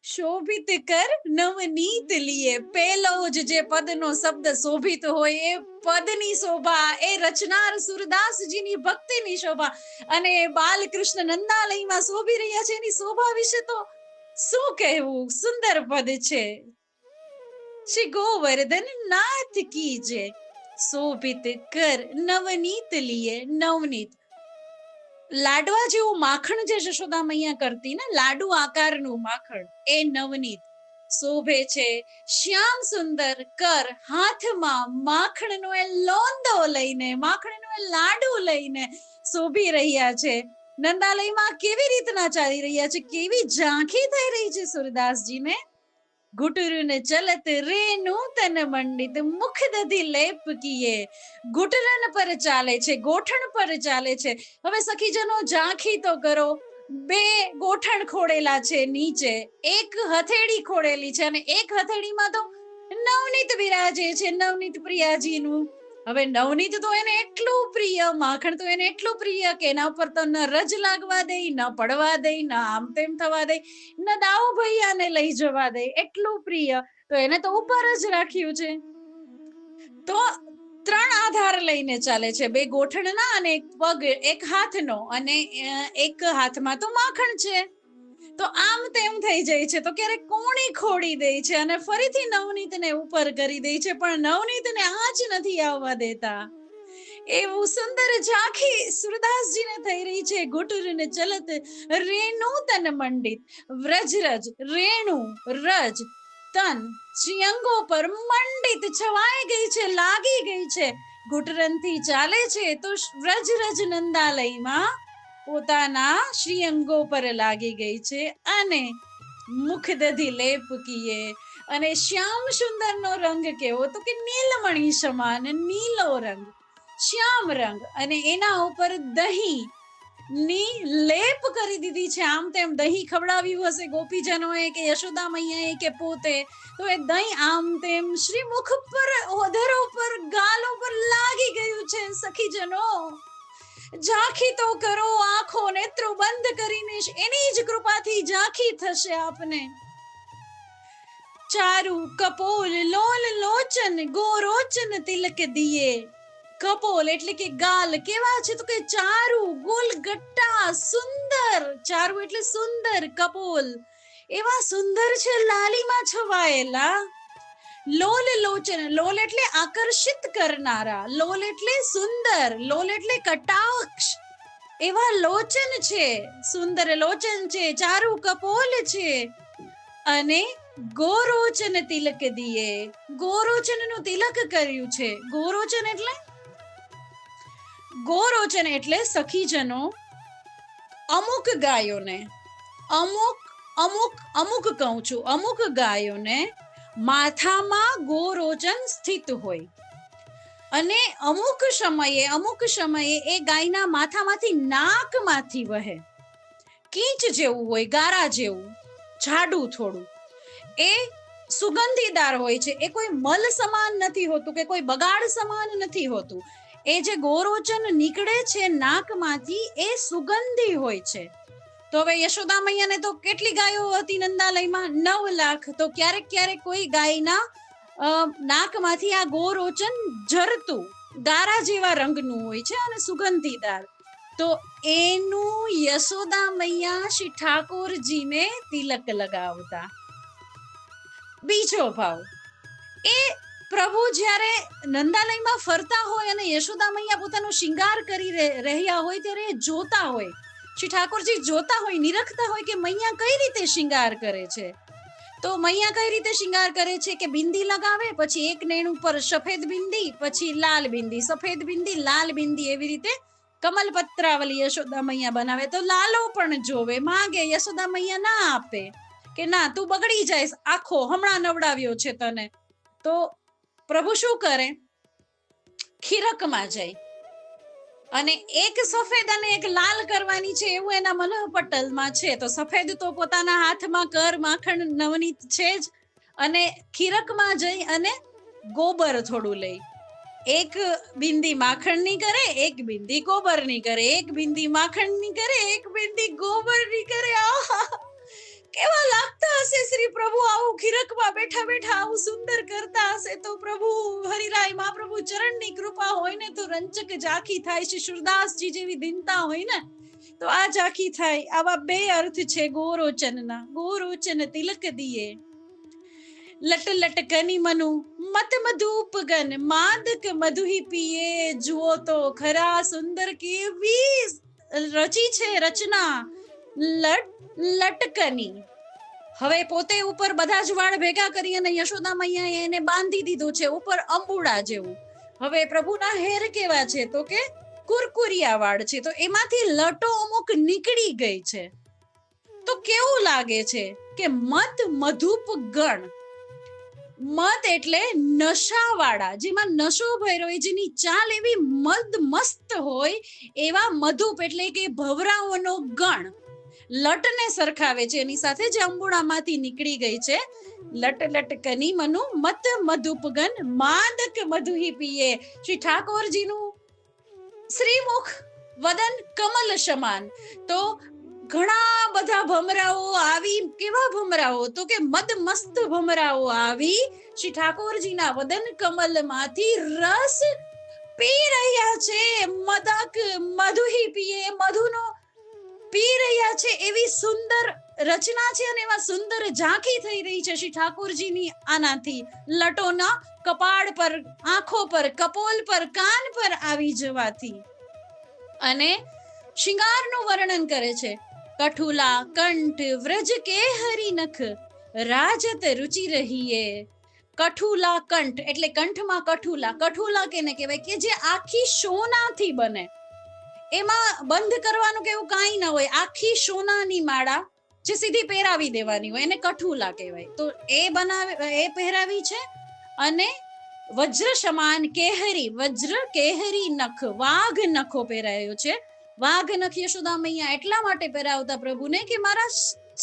શોભિત કર નવનીત લીએ. પેલો જ જે પદનો શબ્દ શોભિત હોય એ પદની શોભા, એ રચનાર સુરદાસજીની ભક્તિની શોભા અને બાલકૃષ્ણ નંદાલયમાં શોભી રહ્યા છે એની શોભા વિશે તો શું કહેવું. સુંદર પદ છે. શ્રી ગોવર્ધન નાથ કી જય. શોભિત કર નવનીત લીએ. નવનીત લાડવા જેવું માખણ જે જશોદા મૈયા કરતી ને, લાડુ આકારનું માખણ, એ નવનીત શોભે છે. શ્યામ સુંદર કર, હાથમાં માખણનો એ લોંદો લઈને, માખણનો એ લાડુ લઈને શોભી રહ્યા છે. નંદાલયમાં કેવી રીતના ચાલી રહ્યા છે, કેવી ઝાંખી થઈ રહી છે સુરદાસજીને. ઘુટુરન ચલત રેણુ તન મંડિત, મુખ દધી લેપ કીએ. ઘુટરન પર ચાલે છે, ગોઠણ પર ચાલે છે. હવે સખીજનો ઝાંખી તો કરો. બે ગોઠણ ખોડેલા છે નીચે, એક હથેળી ખોડેલી છે અને એક હથેળીમાં તો નવનીત બિરાજે છે, નવનીત પ્રિયાજીનું. હવે નવનીત તો એને એટલું પ્રિય, માખણ તો એને એટલું પ્રિય કે એના ઉપર તો ન રજ લાગવા દે, ન પડવા દે, ન આમ તેમ થવા દે, ન દાઉ ભૈયાને લઈ જવા દે, એટલું પ્રિય. તો એને તો ઉપર જ રાખ્યું છે. તો ત્રણ આધાર લઈને ચાલે છે, બે ગોઠણના અને એક પગ, એક હાથનો, અને એક હાથમાં તો માખણ છે. તો આમ તેમ થઈ જાય છે, તો ક્યારેક કોણી ખોડી દે છે અને ફરીથી નવનીતને ઉપર કરી દે છે, પણ નવનીતને આંચ નથી આવવા દેતા. એવું સુંદર ઝાંખી સુરદાસજીને થઈ રહી છે. ઘુટુરને ચલત રેણુ તન મંડિત. વ્રજરજ, રેણુ, રજ, તન શ્રીઅંગો પર મંડિત છવાઈ ગઈ છે, લાગી ગઈ છે. ઘુટરનથી ચાલે છે તો વ્રજરજ નંદાલયમાં પોતાના શ્રીઅંગો પર લાગી ગઈ છે. અને મુખ દધી લેપ કીએ. અને શ્યામ સુંદરનો રંગ કેવો, તો કે નીલમણી સમાન નીલો રંગ, શ્યામ રંગ, અને એના ઉપર દહીં ની લેપ કરી દીધી છે. આમ તેમ દહીં ખવડાવ્યું હશે ગોપીજનોએ કે યશોદા મૈયાએ કે પોતે, તો એ દહીં આમ તેમ શ્રી મુખ પર, ઓધરો પર, ગાલો પર લાગી ગયું છે. સખીજનો ઝાંખી તો કરો, આંખો નેત્રો બંધ કરીને, એની જ કૃપાથી ઝાંખી થશે આપને. ચારુ કપોલ લોલ લોચન, ગોરોચન તિલક દિયે. કપોલ એટલે કે ગાલ કેવા છે, તો કે ચારુ, ગોલગટ્ટા, સુંદર. ચારુ એટલે સુંદર, કપોલ એવા સુંદર છે, લાલીમાં છવાયેલા. લોલ લોચન, લોલ એટલે આકર્ષિત કરનારા, લોલ એટલે સુંદર, લોલ એટલે કટાક્ષ, એવા લોચન છે, સુંદર લોચન છે, ચારુ કપોલ છે. અને ગોરોચન તિલક દિયે. ગોરોચન નું તિલક કર્યું છે. ગોરોચન એટલે, ગોરોચન એટલે સખીજનો અમુક ગાયોને, અમુક કહું છું, અમુક ગાયોને માથામાં ગોરોચન સ્થિત હોય અને અમુક સમયે એ ગાયના માથામાંથી નાકમાંથી વહે, કીચ જેવું હોય, ગારા જેવું, જાડું થોડું. એ સુગંધીદાર હોય છે. એ કોઈ મલ સમાન નથી હોતું કે કોઈ બગાડ સમાન નથી હોતું. એ જે ગોરોચન નીકળે છે નાકમાંથી, એ સુગંધી હોય છે. તો હવે યશોદા મૈયાને તો કેટલી ગાયો હતી નંદાલયમાં? 9 લાખ. તો ક્યારેક ક્યારેક કોઈ ગાયના નાકમાંથી આ ગોરોચન ઝરતું, ગારા જેવા રંગનું હોય છે અને સુગંધીદાર. તો એનું યશોદા મૈયા શ્રી ઠાકોરજીને તિલક લગાવતા. બીજો ભાવ, એ પ્રભુ જ્યારે નંદાલયમાં ફરતા હોય અને યશોદા મૈયા પોતાનો શિંગાર કરી રહ્યા હોય ત્યારે જોતા હોય, શ્રી ઠાકોરજી જોતા હોય, નિરખતા હોય કે મૈયા કઈ રીતે શિંગાર કરે છે. તો મૈયા કઈ રીતે શિંગાર કરે છે કે બિંદી લગાવે, પછી એક નેણ ઉપર સફેદ બિંદી, પછી લાલ બિંદી, સફેદ બિંદી, લાલ બિંદી, એવી રીતે કમલપત્રાવલી યશોદા મૈયા બનાવે. તો લાલો પણ જોવે, માંગે, યશોદા મૈયા ના આપે કે ના, તું બગડી જાય, આખો હમણાં નવડાવ્યો છે તને. તો પ્રભુ શું કરે? ખીરકમાં જાય અને એક સફેદ અને એક લાલ કરવાની છે, એવું એના મનઃપટલમાં છે. તો સફેદ તો પોતાના હાથમાં કર, માખણ, નવનીત છે જ, અને ખીરકમાં જઈ અને ગોબર થોડું લઈ, એક બિંદી માખણની કરે, એક બિંદી ગોબરની કરે, એક બિંદી માખણની કરે, એક બિંદી ગોબરની કરે. આહા, કેવા લાગતા હશે શ્રી બેઠા બેઠા આવું સુંદર કરતા હશે તો પ્રભુ હરિરાય મહાપ્રભુ ચરણની કૃપા હોય ને તો રંચક ઝાંખી થાય. શ્રી સુરદાસજી જેવી દિનતા હોય ને તો આ ઝાંખી થાય. આવા બે અર્થ છે ગોરોચનના. ગોરોચન તિલક દિયે લટ લટ કની મનુ મત મધુપ ગન માદક મધુહી પીએ. જુઓ તો ખરા સુંદર કેવી રચી છે રચના લટકની. હવે પોતે ઉપર બધા જ વાળ ભેગા કરી અને યશોદા મૈયાએ એને બાંધી દીધો છે ઉપર અંબુડા જેવું. હવે પ્રભુના હેર કેવા છે તો કે કુરકુરિયા વાળ છે, તો એમાંથી લટો અમુક નીકળી ગઈ છે. તો કેવું લાગે છે કે મત મધુપ ગણ. મત એટલે નશાવાળા, જેમાં નશો ભર્યો હોય, જેની ચાલ એવી મદ મસ્ત હોય એવા મધુપ એટલે કે ભવરાઓનો ગણ લટને સરખાવે છે એની સાથે જે અંબુડામાંથી નીકળી ગઈ છે. લટ લટ કની મનુ મત મધુપ ગન માદક મધુહી પીએ. શ્રી ઠાકોરજીનું શ્રીમુખ વદન કમલ સમાન. તો ઘણા બધા ભમરાઓ આવી. કેવા ભમરાઓ તો કે મદ મસ્ત ભમરાઓ આવી શ્રી ઠાકોરજીના વદન કમલ માંથી રસ પી રહ્યા છે. મદક મધુહી પીએ, મધુનો પી રહ્યા છે. એવી સુંદર રચના છે અને એવા સુંદર ઝાંખી થઈ રહી છે શ્રી ઠાકોરજીની આનાથી. લટોના કપાળ પર, આંખો પર, કપોલ પર, કાન પર આવી જવાથી. અને શિંગારનું વર્ણન કરે છે. કઠુલા કંઠ વ્રજ કે હરી નખ રાજત રુચિ રહીએ. કઠુલા કંઠ એટલે કંઠમાં કઠુલા. કઠુલા કેને કહેવાય કે જે આખી સોનાથી બને. એમાં બંધ કરવાનું કે એવું કાંઈ ન હોય. આખી સોનાની માળા જે સીધી પહેરાવી દેવાની હોય એને કઠુલા કહેવાય. તો એ પહેરાવી છે. અને વજ્ર સમાન કેહરી, વજ્ર કેહરી નખ, વાઘ નખો પહેરાયો છે. વાઘ નખ યશોદા મૈયા એટલા માટે પહેરાવતા પ્રભુને કે મારા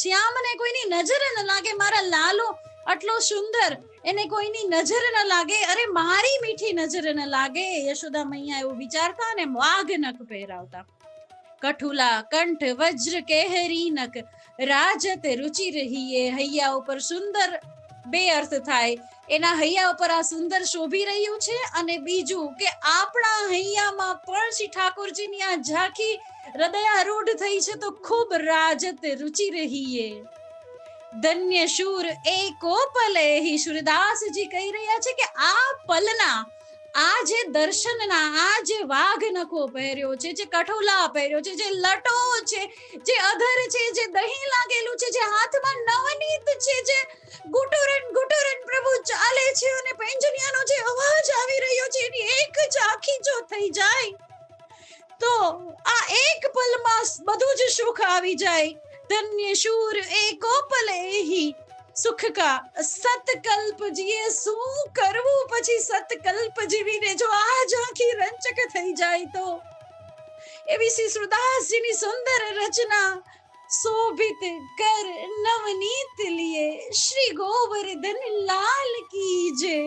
શ્યામને કોઈની નજર ન લાગે, મારા લાલો આટલો સુંદર એને કોઈની નજર ન લાગે, અરે મારી મીઠી નજર ન લાગે. યશોદા મૈયા એવું વિચારતા અને વાઘ નખ પહેરાવતા. કઠુલા કંઠ વજ્ર કેહરી નખ રાજત રુચિ રહીએ. હૈયા ઉપર સુંદર, બે અર્થ થાય. એના હૈયા ઉપર આ સુંદર શોભી રહ્યું છે. અને બીજું કે આપણા હૈયામાં પણ શ્રી ઠાકોરજીની આ ઝાંખી હૃદયારૂઢ થઈ છે તો ખૂબ રાજત રુચિ રહીએ. ધન્ય શૂર એકો પલે. સુરદાસજી કહી રહ્યા છે કે આ પલના, આ જે દર્શનના, આ જે વાઘ નખો પહેર્યો છે, જે કઠોલા પહેર્યો છે, જે લટો છે, જે અધર છે, જે દહીં લાગેલું છે, જે હાથમાં નવનીત છે, જે ગુટુરન ગુટુરન પ્રભુ ચાલે છે અને પેંજનિયાનો જે અવાજ આવી રહ્યો છે એની એક જ આખી જો થઈ જાય તો આ એક પલમાં બધું જ સુખ આવી જાય. ધન્ય શૂર એકો પલે સુખ કા સતકલ્પ જીએ. શું કરવું પછી સતકલ્પ જીવીને જો આ ઝાંખી રંચક થઈ જાય તો. એવી શ્રી સુરદાસજીની સુંદર રચના શોભિત કર નવનીત લીએ. શ્રી ગોવર્ધન લાલ કી જય.